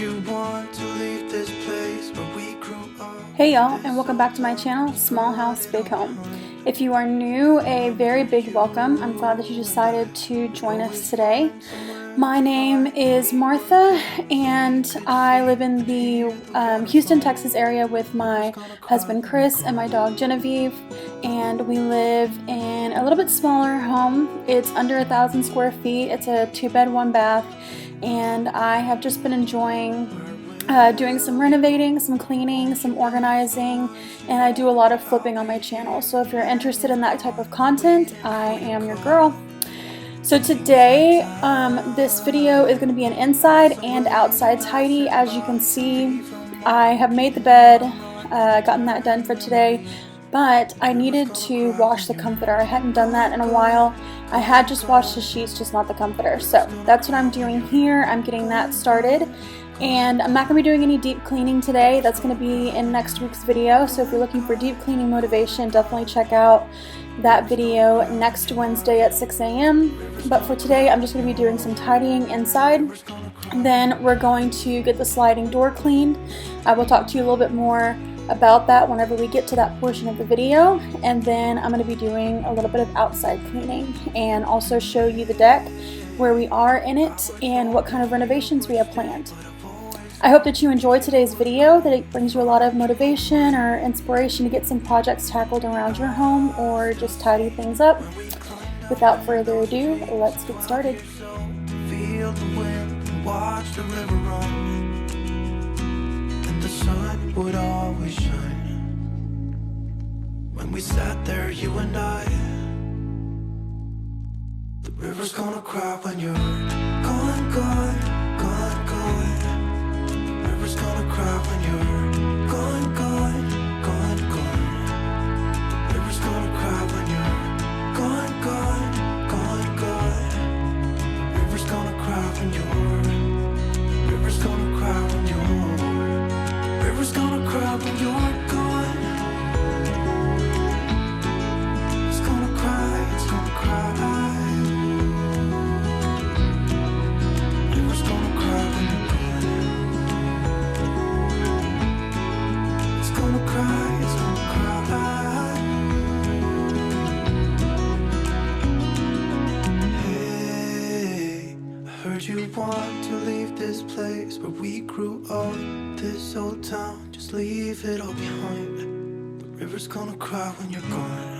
you want to leave this place where we grew up. Hey y'all, and welcome back to my channel, Small House Big Home. If you are new, a very big welcome. I'm glad that you decided to join us today. My name is Martha, and I live in the Houston, Texas area with my husband Chris and my dog Genevieve, and we live in a little bit smaller home. It's under 1,000 square feet. It's a 2-bed, 1-bath, and I have just been enjoying doing some renovating, some cleaning, some organizing, and I do a lot of flipping on my channel. So if you're interested in that type of content, I am your girl. So today, this video is going to be an inside and outside tidy. As you can see, I have made the bed, gotten that done for today, but I needed to wash the comforter. I hadn't done that in a while. I had just washed the sheets, just not the comforter. So that's what I'm doing here. I'm getting that started. And I'm not going to be doing any deep cleaning today. That's going to be in next week's video. So if you're looking for deep cleaning motivation, definitely check out that video next Wednesday at 6 a.m. But for today, I'm just going to be doing some tidying inside. And then we're going to get the sliding door cleaned. I will talk to you a little bit more about that whenever we get to that portion of the video. And then I'm going to be doing a little bit of outside cleaning and also show you the deck, where we are in it, and what kind of renovations we have planned. I hope that you enjoyed today's video, that it brings you a lot of motivation or inspiration to get some projects tackled around your home or just tidy things up. Without further ado, let's get started. Feel the wind and watch the river run, and the sun would always shine when we sat there, you and I. The river's gonna cry when you're gone, gone, gone, gone. River's gonna cry when you're gone, gone, gone, gone. The river's gonna cry when you're gone, gone, gone, gone. River's gonna cry when you're. River's gonna cry when you're. River's gonna cry when you're gone. It's gonna cry, it's gonna cry. River's gonna cry when you're gone. Gonna cry, it's gonna cry. Hey, I heard you want to leave this place where we grew up. This old town, just leave it all behind. The river's gonna cry when you're gone.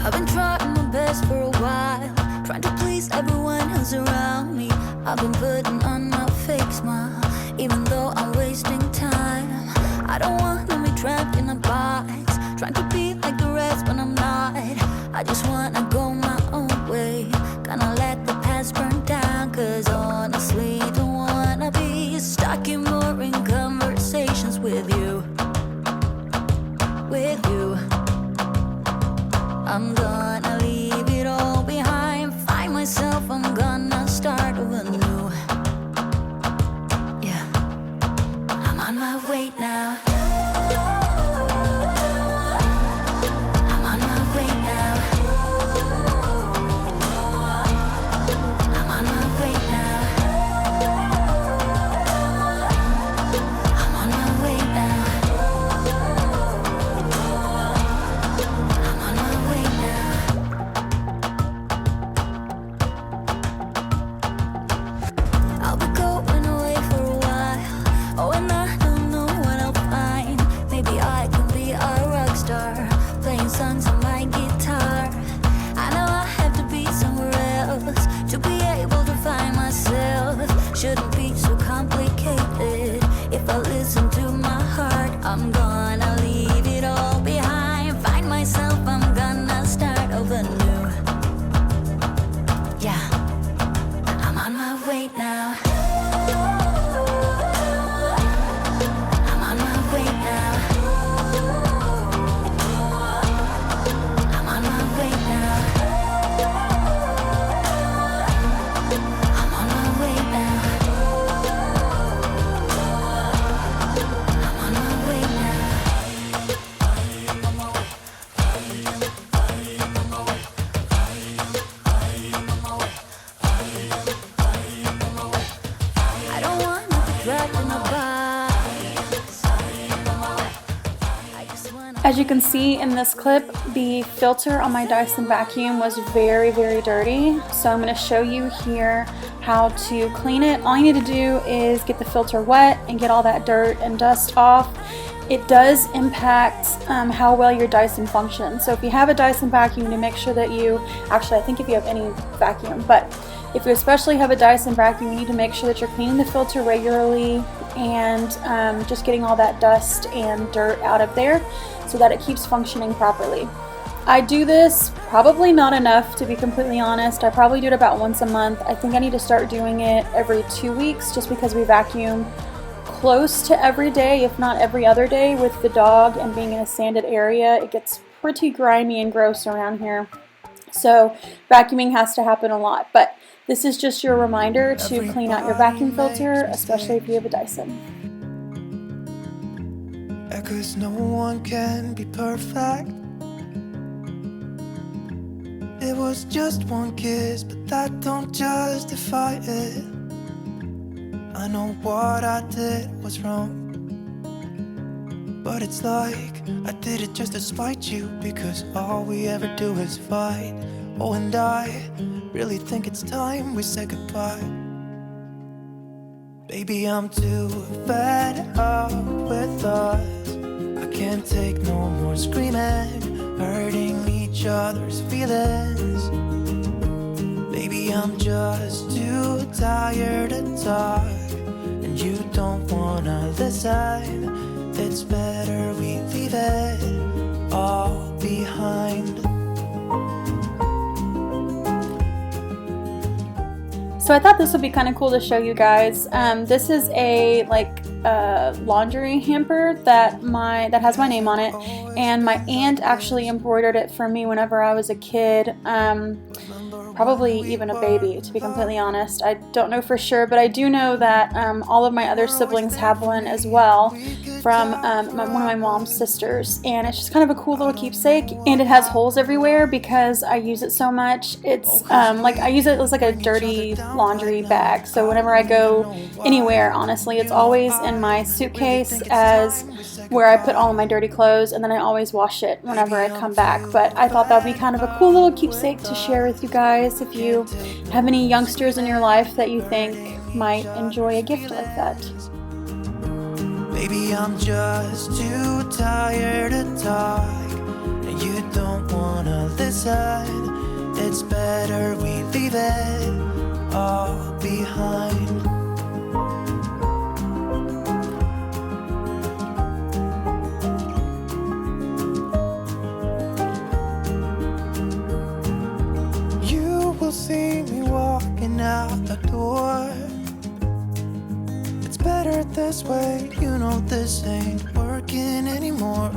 I've been trying my best for a while, trying to please everyone who's around me. I've been putting on my fake smile, even though I'm wasting time. I don't want to be trapped in a box, trying to be like the rest when I'm not. I just wanna go my own way, gonna let the past burn down. Cause honestly, don't wanna be stuck in boring conversations with you. With you, I'm gonna leave it all behind, find myself, I'm gonna start over new. Yeah, I'm on my way now. I'm on my way now. I'm on my way now. I'm on my way now. I'm on my way now. As you can see in this clip, the filter on my Dyson vacuum was very, very dirty. So I'm going to show you here how to clean it. All you need to do is get the filter wet and get all that dirt and dust off. It does impact how well your Dyson functions. So if you have a Dyson vacuum, you need to make sure that you, actually I think if you have any vacuum, but if you especially have a Dyson vacuum, you need to make sure that you're cleaning the filter regularly and just getting all that dust and dirt out of there so that it keeps functioning properly. I do this probably not enough, to be completely honest. I probably do it about once a month. I think I need to start doing it every 2 weeks just because we vacuum close to every day, if not every other day, with the dog and being in a sanded area. It gets pretty grimy and gross around here. So vacuuming has to happen a lot, but this is just your reminder to clean out your vacuum filter, especially if you have a Dyson. Yeah, 'cause no one can be perfect. It was just one kiss, but that don't justify it. I know what I did was wrong, but it's like I did it just to spite you, because all we ever do is fight. Oh, and I really think it's time we say goodbye. Baby, I'm too fed up with us. I can't take no more screaming, hurting each other's feelings. Baby, I'm just too tired to talk, and you don't wanna listen. It's better we leave it all behind. So I thought this would be kind of cool to show you guys. This is a laundry hamper that has my name on it, and my aunt actually embroidered it for me whenever I was a kid. Probably even a baby, to be completely honest. I don't know for sure, but I do know that all of my other siblings have one as well from one of my mom's sisters, and it's just kind of a cool little keepsake, and it has holes everywhere because I use it so much. It's I use it as like a dirty laundry bag, so whenever I go anywhere, honestly, it's always in my suitcase as where I put all of my dirty clothes, and then I always wash it whenever I come back. But I thought that would be kind of a cool little keepsake to share with you guys if you have any youngsters in your life that you think might enjoy a gift like that. Baby, I'm just too tired to talk, and you don't wanna listen. It's better we leave it all behind. You will see me walking out the door. It's better this way, you know this ain't working anymore.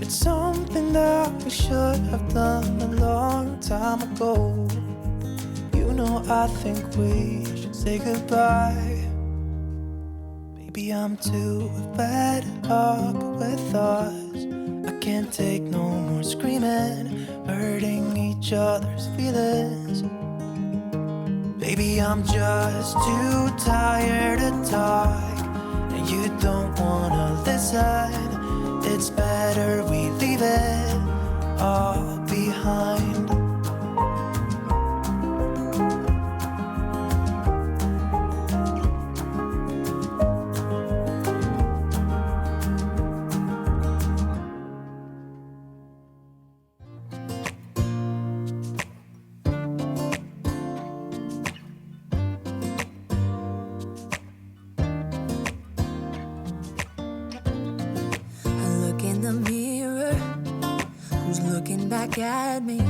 It's something that we should have done a long time ago. You know I think we should say goodbye. Baby, I'm too fed up with us. I can't take no more screaming, hurting each other's feelings. Baby, I'm just too tired to talk, and you don't wanna listen. It's better we leave it all behind. Back at me,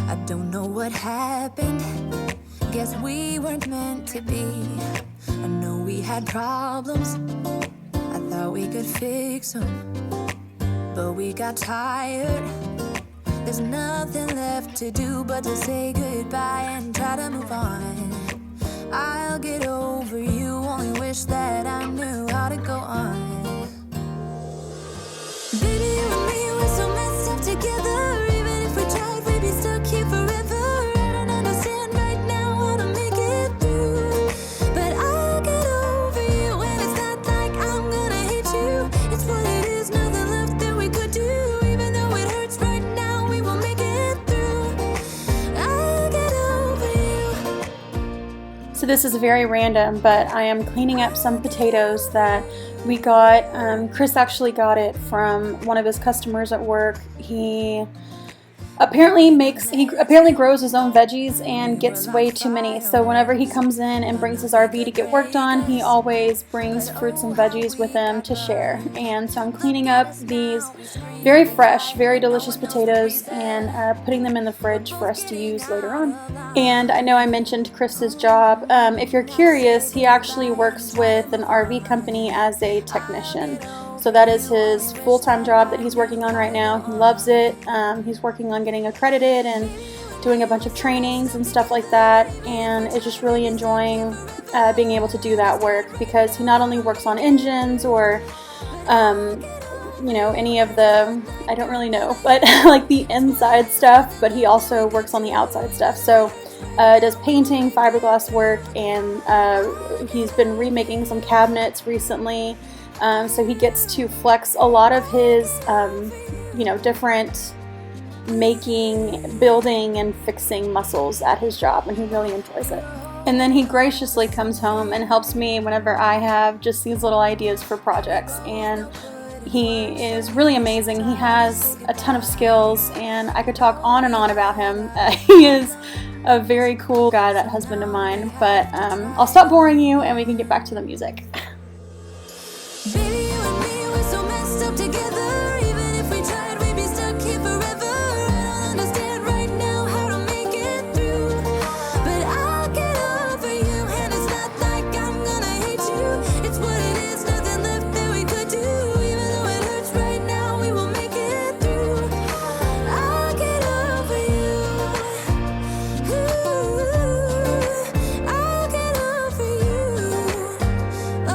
I don't know what happened. Guess we weren't meant to be. I know we had problems, I thought we could fix them, but we got tired. There's nothing left to do but to say goodbye and try to move on. I'll get over you, only wish that I knew how to go on. Baby, you and me, we're so messed up together. Even if we tried, we'd be stuck here forever. I don't understand right now how to make it through, but I'll get over you, and it's not like I'm gonna hate you. It's what it is, nothing left that we So this is very random, but I am cleaning up some potatoes that we got. Chris actually got it from one of his customers at work. He apparently grows his own veggies and gets way too many. So whenever he comes in and brings his RV to get worked on, he always brings fruits and veggies with him to share. And so I'm cleaning up these very fresh, very delicious potatoes and putting them in the fridge for us to use later on. And I know I mentioned Chris's job. If you're curious, he actually works with an RV company as a technician. So that is his full-time job that he's working on right now. He loves it. He's working on getting accredited and doing a bunch of trainings and stuff like that, and is just really enjoying being able to do that work, because he not only works on engines or any of the, I don't really know, but like the inside stuff, but he also works on the outside stuff. So does painting, fiberglass work, and he's been remaking some cabinets recently. So he gets to flex a lot of his, different making, building, and fixing muscles at his job, and he really enjoys it. And then he graciously comes home and helps me whenever I have just these little ideas for projects, and he is really amazing. He has a ton of skills, and I could talk on and on about him. He is a very cool guy, that husband of mine, but I'll stop boring you and we can get back to the music. Baby, you and me, we're so messed up together. Even if we tried, we'd be stuck here forever. I don't understand right now how to make it through, but I'll get over you, and it's not like I'm gonna hate you. It's what it is, nothing left that we could do. Even though it hurts right now, we will make it through. I'll get over you. Ooh, I'll get over you. Oh,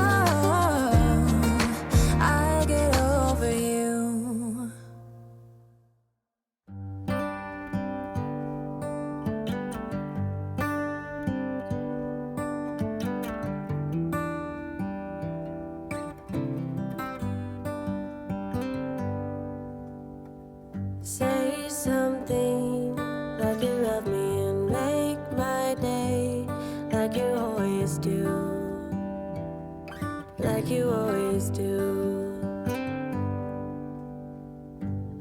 I'll get over you. Say something like you love me and make my day, like you always do, like you always do.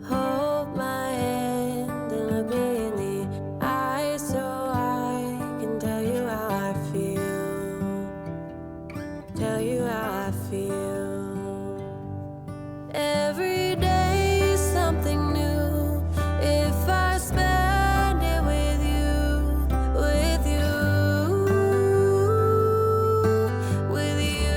Hold my hand and look me in the eyes so I can tell you how I feel, tell you how I feel. Every day is something new if I spend it with you, with you, with you.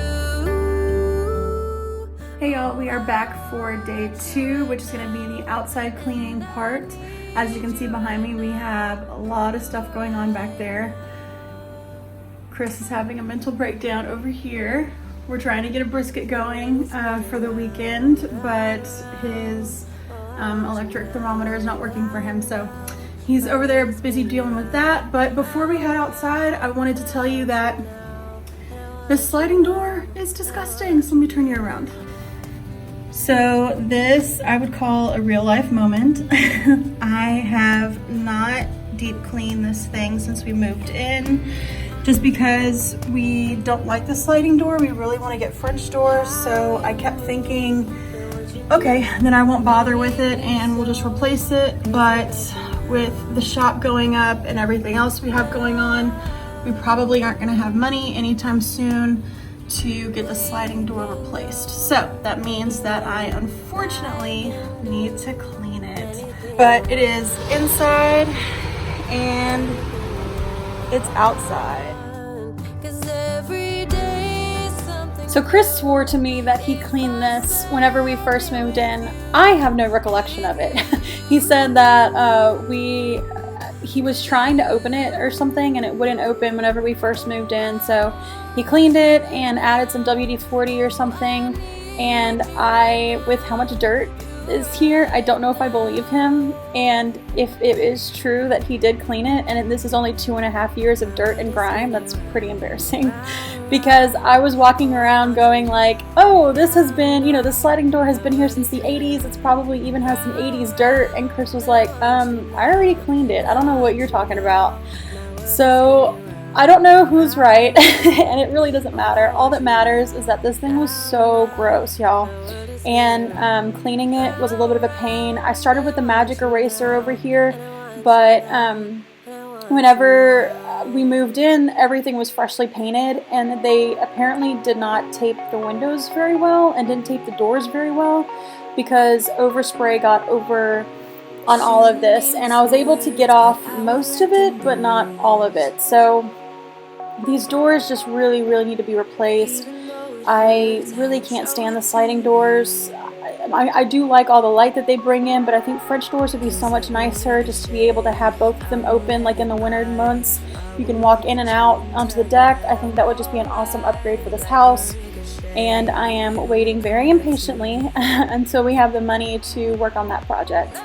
Hey y'all, we are back for day 2, which is going to be the outside cleaning part. As you can see behind me, we have a lot of stuff going on back there. Chris is having a mental breakdown over here. We're trying to get a brisket going for the weekend, but his electric thermometer is not working for him, so he's over there busy dealing with that. But before we head outside, I wanted to tell you that this sliding door is disgusting, so let me turn you around. So this I would call a real life moment. I have not deep cleaned this thing since we moved in, just because we don't like the sliding door. We really want to get French doors, so I kept thinking, okay, then I won't bother with it and we'll just replace it. But with the shop going up and everything else we have going on, we probably aren't going to have money anytime soon to get the sliding door replaced. So that means that I unfortunately need to clean it. But it is inside and it's outside. So Chris swore to me that he cleaned this whenever we first moved in. I have no recollection of it. He said that he was trying to open it or something and it wouldn't open whenever we first moved in. So he cleaned it and added some WD-40 or something. And with how much dirt is here, I don't know if I believe him. And if it is true that he did clean it, and this is only 2.5 years of dirt and grime, that's pretty embarrassing. Because I was walking around going like, oh, this has been, the sliding door has been here since the 80s. It's probably even has some 80s dirt. And Chris was like, I already cleaned it. I don't know what you're talking about. So I don't know who's right, and it really doesn't matter. All that matters is that this thing was so gross, y'all. And cleaning it was a little bit of a pain. I started with the magic eraser over here, but whenever we moved in, everything was freshly painted, and they apparently did not tape the windows very well and didn't tape the doors very well because overspray got over on all of this, and I was able to get off most of it, but not all of it. So these doors just really need to be replaced. I really can't stand the sliding doors. I do like all the light that they bring in, but I think French doors would be so much nicer just to be able to have both of them open, like in the winter months. You can walk in and out onto the deck. I think that would just be an awesome upgrade for this house. And I am waiting very impatiently until we have the money to work on that project.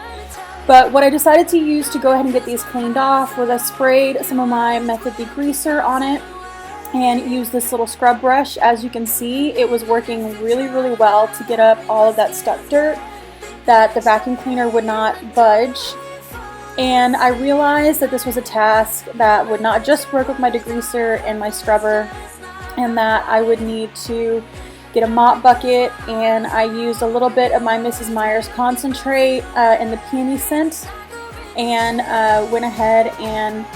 But what I decided to use to go ahead and get these cleaned off was I sprayed some of my Method degreaser on it and used this little scrub brush. As you can see, it was working really well to get up all of that stuck dirt that the vacuum cleaner would not budge. And I realized that this was a task that would not just work with my degreaser and my scrubber, and that I would need to get a mop bucket, and I used a little bit of my Mrs. Meyer's concentrate in the peony scent, and went ahead and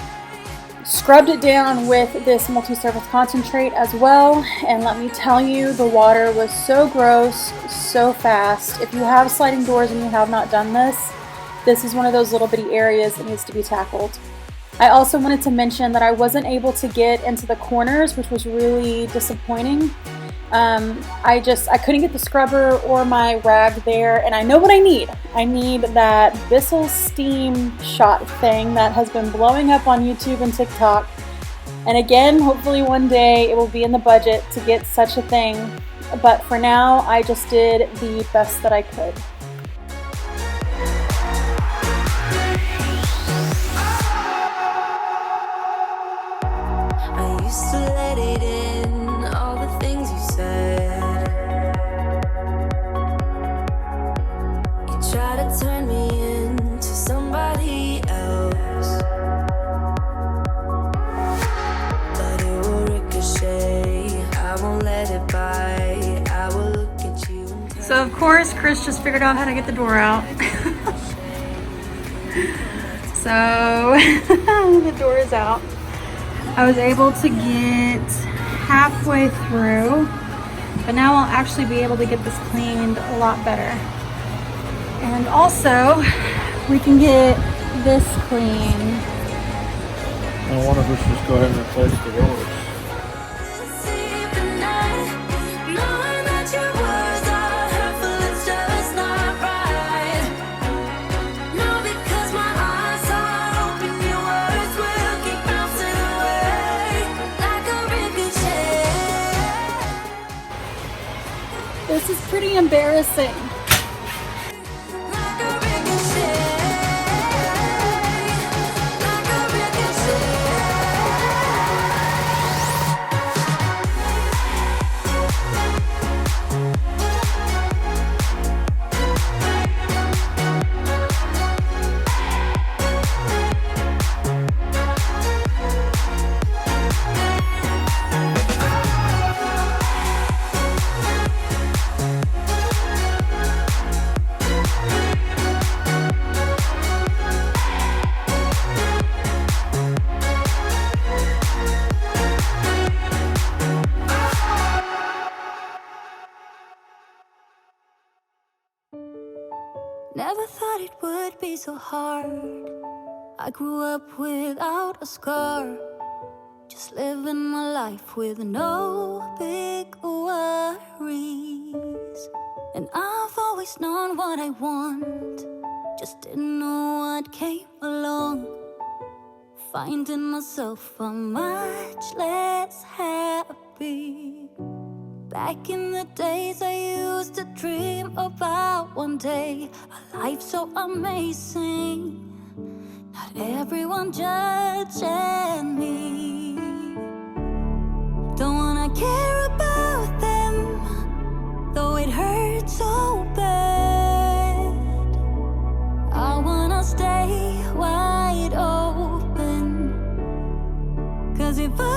scrubbed it down with this multi-surface concentrate as well. And let me tell you, the water was so gross, so fast. If you have sliding doors and you have not done this, this is one of those little bitty areas that needs to be tackled. I also wanted to mention that I wasn't able to get into the corners, which was really disappointing. I couldn't get the scrubber or my rag there, and I know what I need. I need that Bissell steam shot thing that has been blowing up on YouTube and TikTok. And again, hopefully one day it will be in the budget to get such a thing. But for now, I just did the best that I could. I used to let it in, all the things you said. You try to turn me into somebody else, but it will ricochet. I won't let it bite. I will look at you and tell So of course, Chris just figured out how to get the door out. So the door is out. I was able to get halfway through, but now I'll actually be able to get this cleaned a lot better. And also, we can get this clean. I wonder if we should just go ahead and replace the doors. sleep at night, knowing that your words are hurtful. It's just not right. No, because my eyes are open, your words will keep bouncing away like a ricochet. This is pretty embarrassing. Like a ricochet. Like a ricochet. Never thought it would be so hard. I grew up without a scar, just living my life with no big worries. And I've always known what I want, just didn't know what came along. Finding myself a much less happy. Back in the days I used to dream about one day a life so amazing, not everyone judging me. Don't wanna care about them, though it hurts so bad. I wanna stay wide open, 'cause if I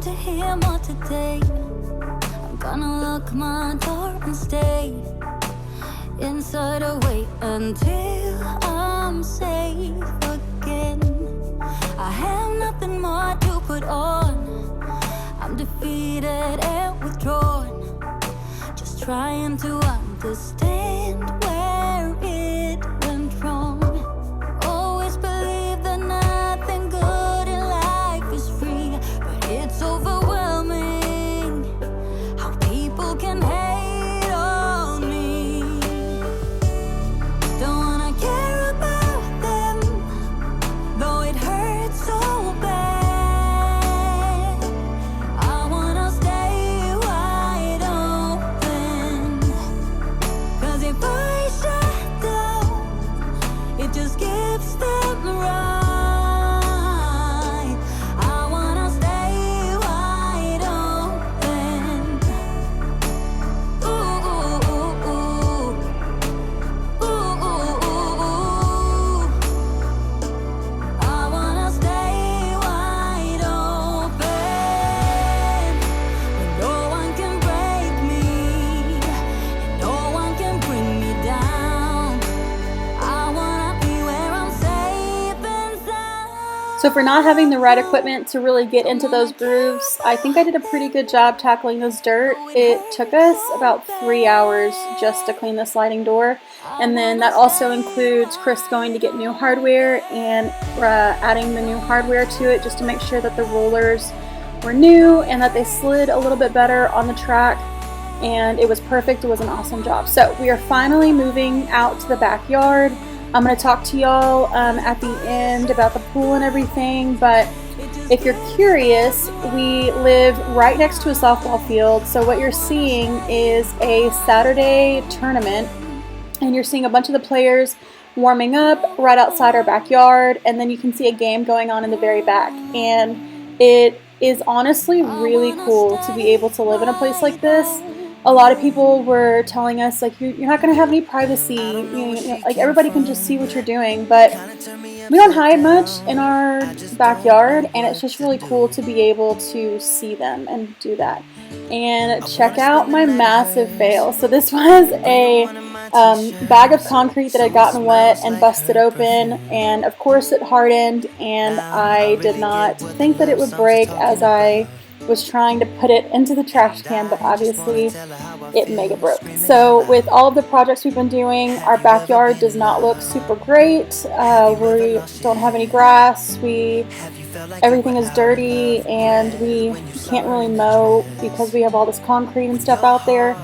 to hear more today. I'm gonna lock my door and stay inside or wait until I'm safe again. I have nothing more to put on. I'm defeated and withdrawn, just trying to understand where it went wrong. Always believe that nothing good in life is free, but it's overwhelming how people can hate on me. Don't wanna care about them, though it hurts so bad. I wanna stay wide open, 'cause if I shut down, it just gives them right. I wanna stay wide open. Ooh, ooh, ooh, ooh. Ooh, ooh, ooh, ooh. I wanna stay wide open, where no one can break me, and no one can bring me down. I wanna be where I'm safe and sound. So for not having the right equipment to really get into those grooves, I think I did a pretty good job tackling this dirt. It took us about 3 hours just to clean the sliding door, and then that also includes Chris going to get new hardware and adding the new hardware to it just to make sure that the rollers were new and that they slid a little bit better on the track, and it was perfect. It was an awesome job. So we are finally moving out to the backyard. I'm going to talk to y'all at the end about the pool and everything, but if you're curious, we live right next to a softball field. So what you're seeing is a Saturday tournament, and you're seeing a bunch of the players warming up right outside our backyard, and then you can see a game going on in the very back. And it is honestly really cool to be able to live in a place like this. A lot of people were telling us, like, you're not going to have any privacy, like everybody can just see what you're doing, but we don't hide much in our backyard, and it's just really cool to be able to see them and do that. And check out my massive fail. So this was a bag of concrete that had gotten wet and busted open, and of course it hardened, and I did not think that it would break as I was trying to put it into the trash can, but obviously it mega broke. So with all of the projects we've been doing, our backyard does not look super great. We don't have any grass. Everything is dirty, and we can't really mow because we have all this concrete and stuff out there.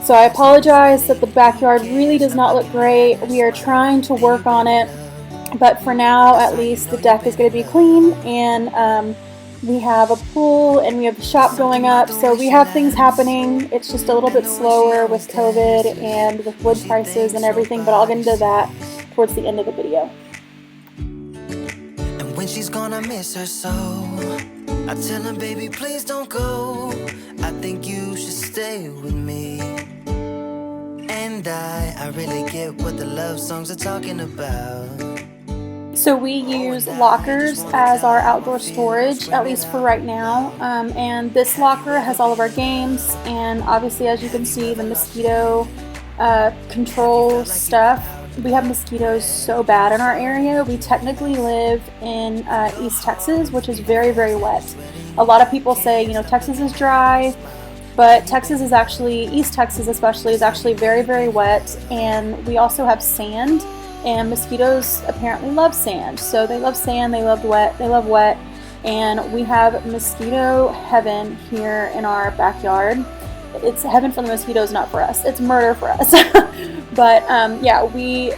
So I apologize that the backyard really does not look great. We are trying to work on it, but for now, at least, the deck is going to be clean, and we have a pool, and we have the shop going up, so we have things happening. It's just a little bit slower with COVID and with wood prices and everything, but I'll get into that towards the end of the video. And when she's gonna miss her so, I tell her, baby, please don't go. I think you should stay with me. And I really get what the love songs are talking about. So we use lockers as our outdoor storage, at least for right now, and this locker has all of our games, and obviously, as you can see, the mosquito control stuff. We have mosquitoes so bad in our area. We technically live in East Texas, which is very, very wet. A lot of people say, Texas is dry, but Texas is actually, East Texas especially, is actually very, very wet, and we also have sand. And mosquitoes apparently love sand. So they love sand, they love wet, and we have mosquito heaven here in our backyard. It's heaven for the mosquitoes, not for us. It's murder for us. But yeah, we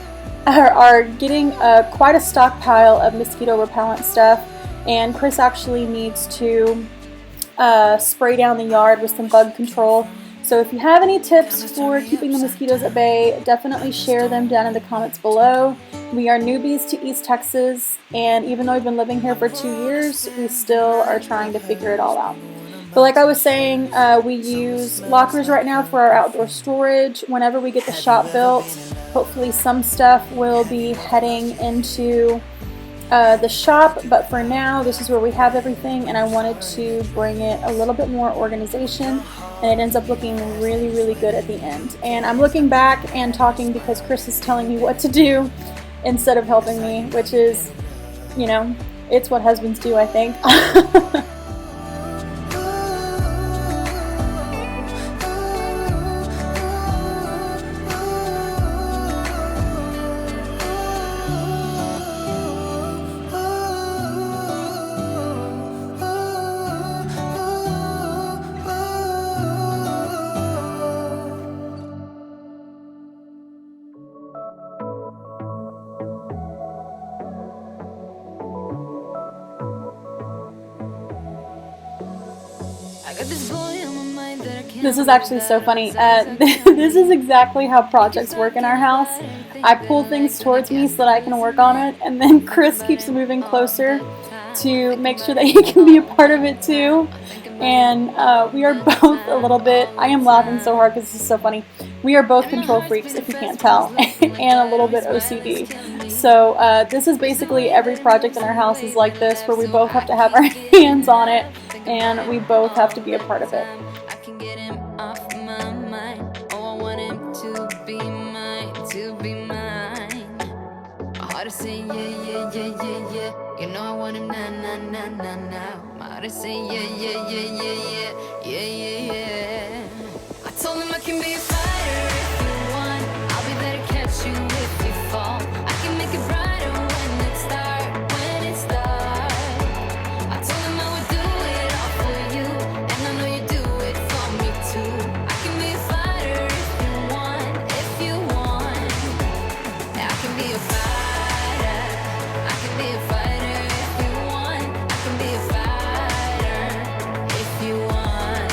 are getting quite a stockpile of mosquito repellent stuff, and Chris actually needs to spray down the yard with some bug control. So if you have any tips for keeping the mosquitoes at bay, definitely share them down in the comments below. We are newbies to East Texas, and even though we've been living here for 2 years, we still are trying to figure it all out. But like I was saying, we use lockers right now for our outdoor storage. Whenever we get the shop built, hopefully some stuff will be heading into the shop, but for now this is where we have everything, and I wanted to bring it a little bit more organization, and it ends up looking really, really good at the end. And I'm looking back and talking because Chris is telling me what to do instead of helping me, which is, you know, it's what husbands do, I think. This is actually so funny. This is exactly how projects work in our house. I pull things towards me so that I can work on it, and then Chris keeps moving closer to make sure that he can be a part of it too. And we are both a little bit, I am laughing so hard because this is so funny. We are both control freaks, if you can't tell, and a little bit OCD. So this is basically every project in our house is like this, where we both have to have our hands on it, and we both have to be a part of it. I can get him off my mind. Oh, I want him to be mine, to be mine. My heart is saying yeah, yeah, yeah, yeah, yeah. You know I want him now, now, now, now, now. My heart is saying yeah, yeah, yeah, yeah, yeah, yeah, yeah, yeah. I told him I can be a fighter if you want. I'll be there to catch you if you fall. I can make it brighter when it's dark, when it's dark. I told him I would do it all for you, and I know you do it for me too. I can be a fighter if you want, if you want. Yeah, I can be a fighter. I can be a fighter if you want. I can be a fighter if you want.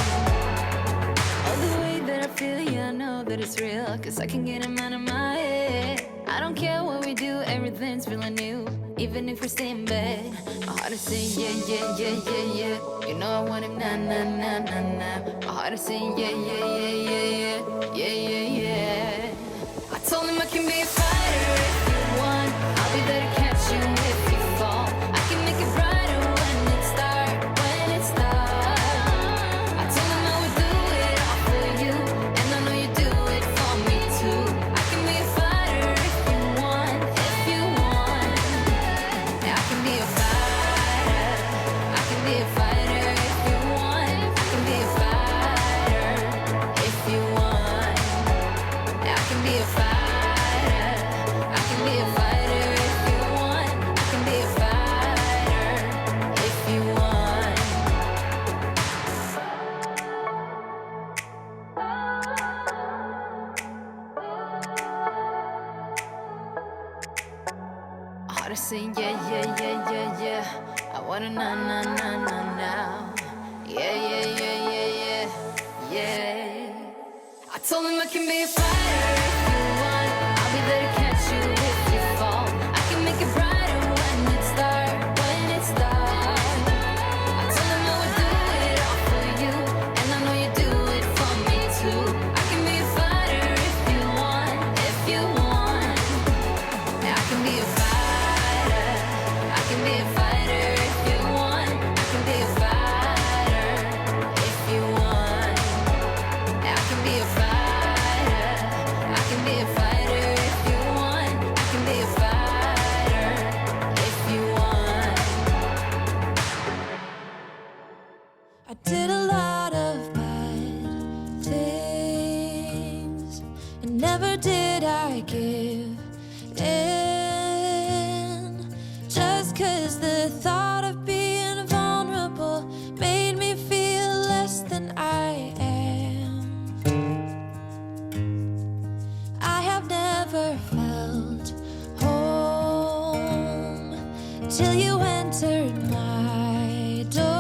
Oh, the way that I feel, yeah, I know that it's real, 'cause I can get him out of my head. I don't care what we do, everything's feeling new. Even if we stay in bed, my heart is saying yeah, yeah, yeah, yeah, yeah. You know I want him now, now, now, now, now. My heart is saying yeah, yeah, yeah, yeah, yeah, yeah, yeah, yeah. I told him I can be a fighter if you want. I'll be there to catch you if you fall. I can make it brighter when it's dark, when it's dark. I told him I would do it all for you, and I know you do it for me too. I can be a fighter if you want, if you want. Yeah, I can be a fighter. I can be a fighter if you want. I can be a fighter if you want. Yeah, I can be a fighter. I can be a fighter if you want. I can be a fighter if you want. Heart is saying yeah, yeah, yeah, yeah, yeah. I wanna now, now, now, now, now. Yeah, yeah, yeah, yeah, yeah, yeah. I told him I can be a fighter if you want. I'll be there to catch you if you fall. I can make it brighter when it's dark, when it's dark. I told him I would do it all for you, and I know you do it for me too. I can be a fighter if you want, if you want. Yeah, I can be a fighter. I can be a fighter if you want. I can be a fighter if you want. Yeah, I can be a fighter. I can be a fighter if you want. I can be a fighter if you want. I did a lot of bad things, and never did I give in. Just 'cause the thought of being vulnerable made me feel less than I am. I have never felt home till you entered my door.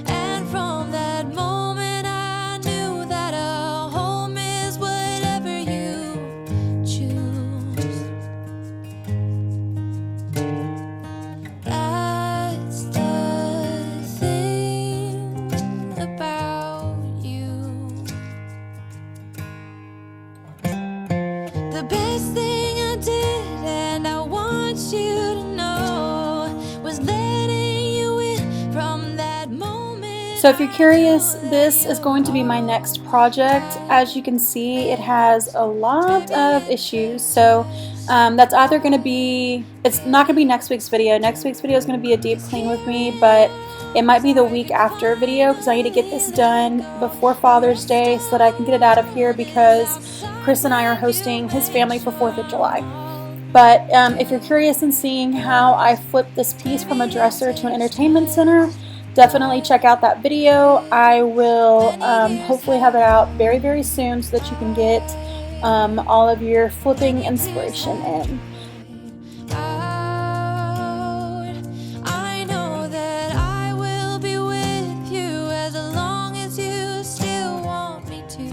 And from that moment I knew that a home is whatever you So if you're curious, this is going to be my next project. As you can see, it has a lot of issues. So that's either going to be, it's not going to be next week's video. Next week's video is going to be a deep clean with me, but it might be the week after video because I need to get this done before Father's Day so that I can get it out of here because Chris and I are hosting his family for 4th of July. But if you're curious in seeing how I flipped this piece from a dresser to an entertainment center, definitely check out that video. I will hopefully have it out very, very soon so that you can get all of your flipping inspiration in. I know that I will be with you as long as you still want me to.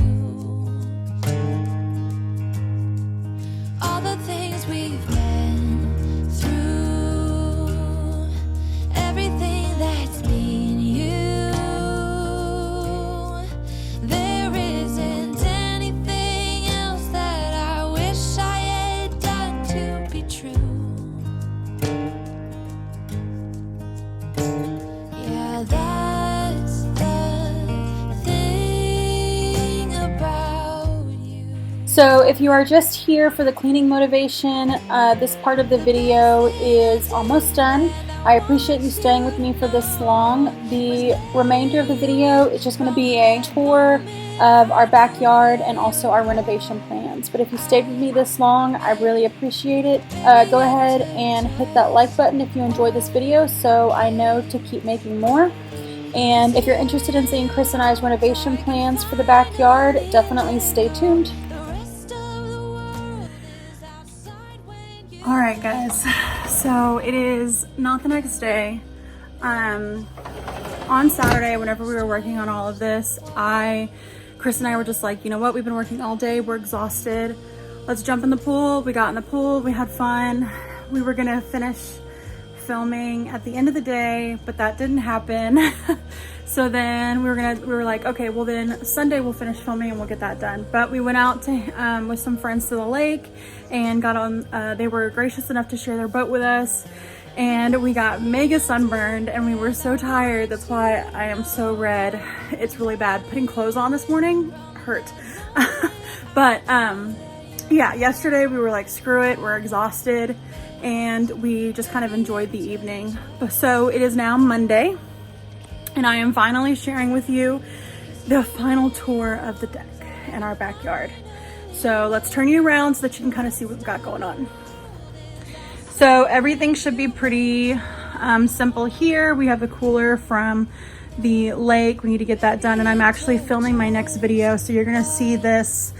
All the things we've been through, everything that's been you, there isn't anything else that I wish I had done to be true. Yeah, that's the thing about you. So if you are just here for the cleaning motivation, this part of the video is almost done. I appreciate you staying with me for this long. The remainder of the video is just going to be a tour of our backyard and also our renovation plans. But if you stayed with me this long, I really appreciate it. Go ahead and hit that like button if you enjoyed this video so I know to keep making more. And if you're interested in seeing Chris and I's renovation plans for the backyard, definitely stay tuned. Alright guys, so it is not the next day. On Saturday, whenever we were working on all of this, Chris and I were just like, you know what, we've been working all day, we're exhausted. Let's jump in the pool. We got in the pool, we had fun. We were gonna finish filming at the end of the day, but that didn't happen. So then we were like, okay, well then Sunday we'll finish filming and we'll get that done. But we went out to with some friends to the lake and got on, they were gracious enough to share their boat with us, and we got mega sunburned and we were so tired. That's why I am so red. It's really bad. Putting clothes on this morning hurt. But yeah, yesterday we were like, screw it, we're exhausted, and we just kind of enjoyed the evening. So it is now Monday, and I am finally sharing with you the final tour of the deck and our backyard. So let's turn you around so that you can kind of see what we've got going on. So everything should be pretty simple here. We have the cooler from the lake. We need to get that done, and I'm actually filming my next video, so you're gonna see this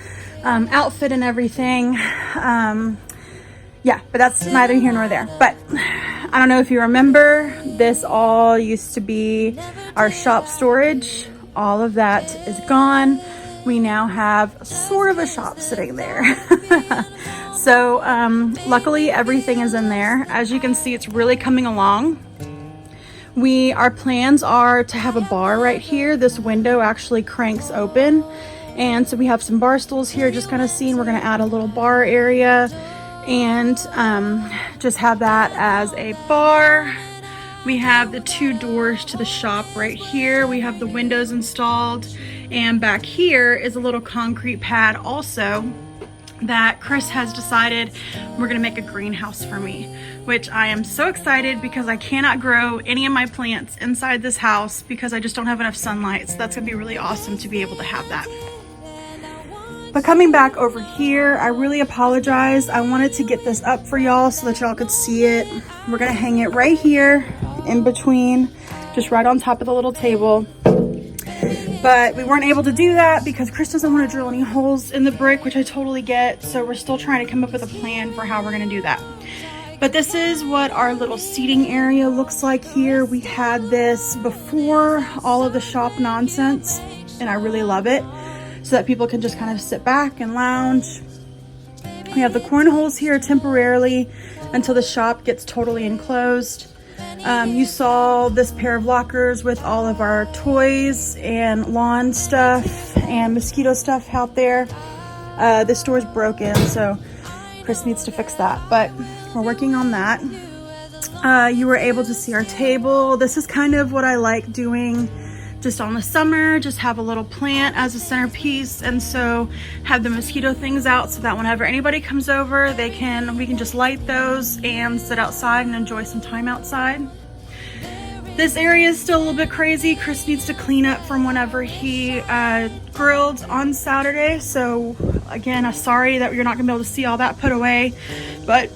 outfit and everything. Yeah, but that's neither here nor there. But I don't know if you remember, this all used to be our shop storage. All of that is gone. We now have sort of a shop sitting there. So luckily everything is in there. As you can see, it's really coming along. Our plans are to have a bar right here. This window actually cranks open, and so we have some bar stools here, just kind of seeing. We're going to add a little bar area and just have that as a bar. We have the 2 doors to the shop right here. We have the windows installed, and back here is a little concrete pad also that Chris has decided we're gonna make a greenhouse for me, which I am so excited because I cannot grow any of my plants inside this house because I just don't have enough sunlight. So that's gonna be really awesome to be able to have that. But coming back over here, I really apologize. I wanted to get this up for y'all so that y'all could see it. We're gonna hang it right here in between, just right on top of the little table. But we weren't able to do that because Chris doesn't want to drill any holes in the brick, which I totally get. So we're still trying to come up with a plan for how we're going to do that. But this is what our little seating area looks like here. We had this before all of the shop nonsense, and I really love it, so that people can just kind of sit back and lounge. We have the cornholes here temporarily until the shop gets totally enclosed. You saw this pair of lockers with all of our toys and lawn stuff and mosquito stuff out there. This door's broken, so Chris needs to fix that, but we're working on that. You were able to see our table. This is kind of what I like doing just on the summer, just have a little plant as a centerpiece, and so have the mosquito things out so that whenever anybody comes over, we can just light those and sit outside and enjoy some time outside. This area is still a little bit crazy. Chris needs to clean up from whenever he grilled on Saturday. So again, I'm sorry that you're not gonna be able to see all that put away, but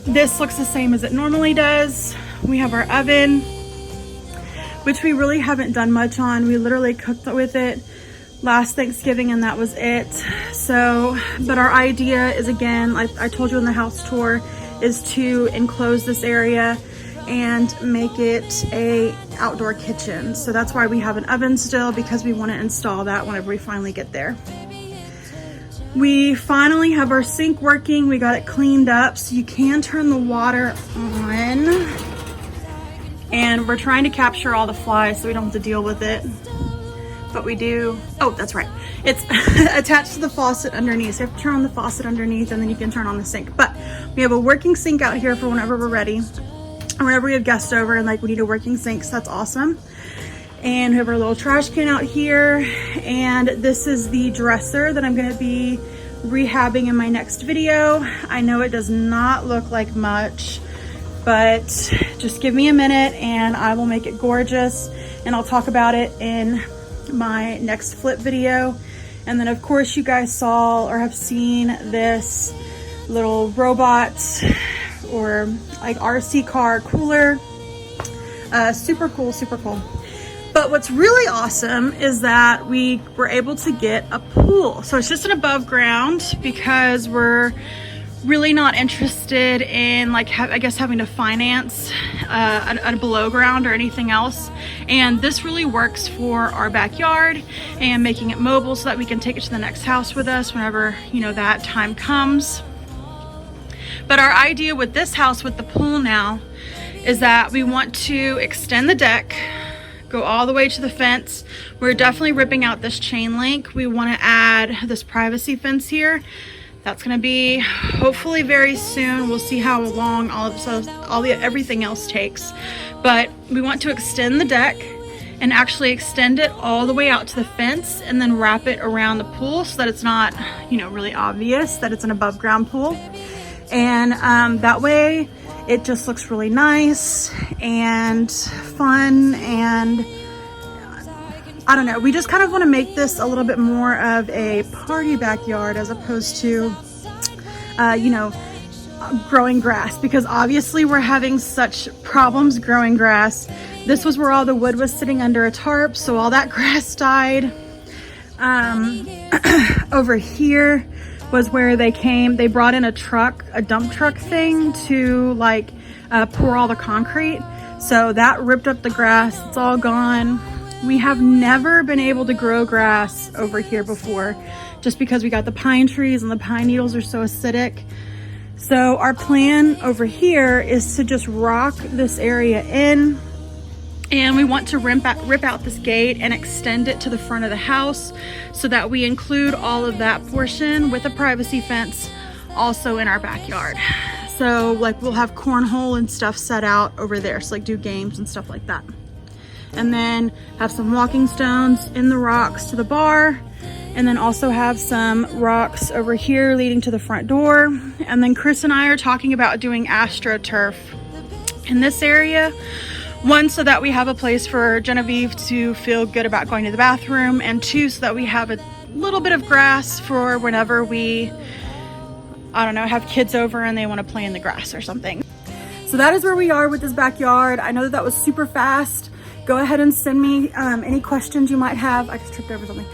this looks the same as it normally does. We have our oven, which we really haven't done much on. We literally cooked with it last Thanksgiving and that was it. So, but our idea is, again, like I told you in the house tour, is to enclose this area and make it a outdoor kitchen. So that's why we have an oven still, because we want to install that whenever we finally get there. We finally have our sink working. We got it cleaned up, so you can turn the water on. And we're trying to capture all the flies so we don't have to deal with it. But we do, oh, that's right. It's attached to the faucet underneath. So you have to turn on the faucet underneath and then you can turn on the sink. But we have a working sink out here for whenever we're ready. Or whenever we have guests over and like we need a working sink, so that's awesome. And we have our little trash can out here. And this is the dresser that I'm gonna be rehabbing in my next video. I know it does not look like much, but just give me a minute and I will make it gorgeous. And I'll talk about it in my next flip video. And then of course you guys saw or have seen this little robot or like RC car cooler. Super cool, super cool. But what's really awesome is that we were able to get a pool. So it's just an above ground because we're really not interested in like, I guess having to finance a below ground or anything else. And this really works for our backyard and making it mobile so that we can take it to the next house with us whenever, you know, that time comes. But our idea with this house with the pool now is that we want to extend the deck, go all the way to the fence. We're definitely ripping out this chain link. We want to add this privacy fence here. That's going to be hopefully very soon. We'll see how long everything else takes. But we want to extend the deck and actually extend it all the way out to the fence and then wrap it around the pool so that it's not, you know, really obvious that it's an above ground pool. And that way it just looks really nice and fun, and I don't know, we just kind of want to make this a little bit more of a party backyard as opposed to, you know, growing grass, because obviously we're having such problems growing grass. This was where all the wood was sitting under a tarp, so all that grass died. Over here was where they brought in a dump truck thing to like pour all the concrete. So that ripped up the grass, it's all gone. We have never been able to grow grass over here before, just because we got the pine trees and the pine needles are so acidic. So our plan over here is to just rock this area in, and we want to rip out this gate and extend it to the front of the house so that we include all of that portion with a privacy fence also in our backyard. So like we'll have cornhole and stuff set out over there, so like do games and stuff like that. And then have some walking stones in the rocks to the bar, and then also have some rocks over here leading to the front door. And then Chris and I are talking about doing AstroTurf in this area. One, so that we have a place for Genevieve to feel good about going to the bathroom, and two, so that we have a little bit of grass for whenever we, I don't know, have kids over and they want to play in the grass or something. So that is where we are with this backyard. I know that was super fast. Go ahead and send me any questions you might have. I just tripped over something.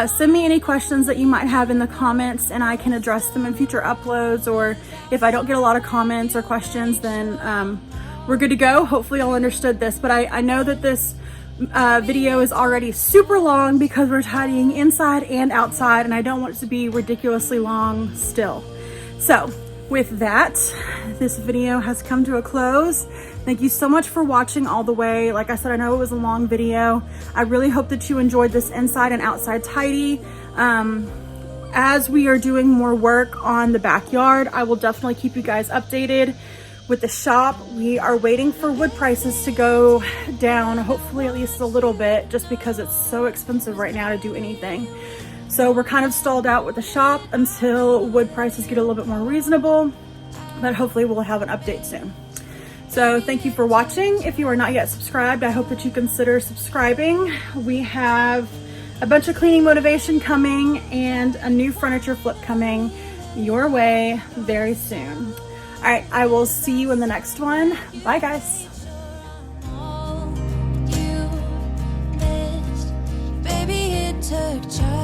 Send me any questions that you might have in the comments, and I can address them in future uploads. Or if I don't get a lot of comments or questions, then we're good to go. Hopefully y'all understood this, but I know that this video is already super long because we're tidying inside and outside, and I don't want it to be ridiculously long still. So with that, this video has come to a close. Thank you so much for watching all the way. Like I said, I know it was a long video. I really hope that you enjoyed this inside and outside tidy. As we are doing more work on the backyard, I will definitely keep you guys updated with the shop. We are waiting for wood prices to go down, hopefully at least a little bit, just because it's so expensive right now to do anything. So we're kind of stalled out with the shop until wood prices get a little bit more reasonable, but hopefully we'll have an update soon. So thank you for watching. If you are not yet subscribed, I hope that you consider subscribing. We have a bunch of cleaning motivation coming and a new furniture flip coming your way very soon. All right, I will see you in the next one. Bye, guys. All you missed, baby, it took charge.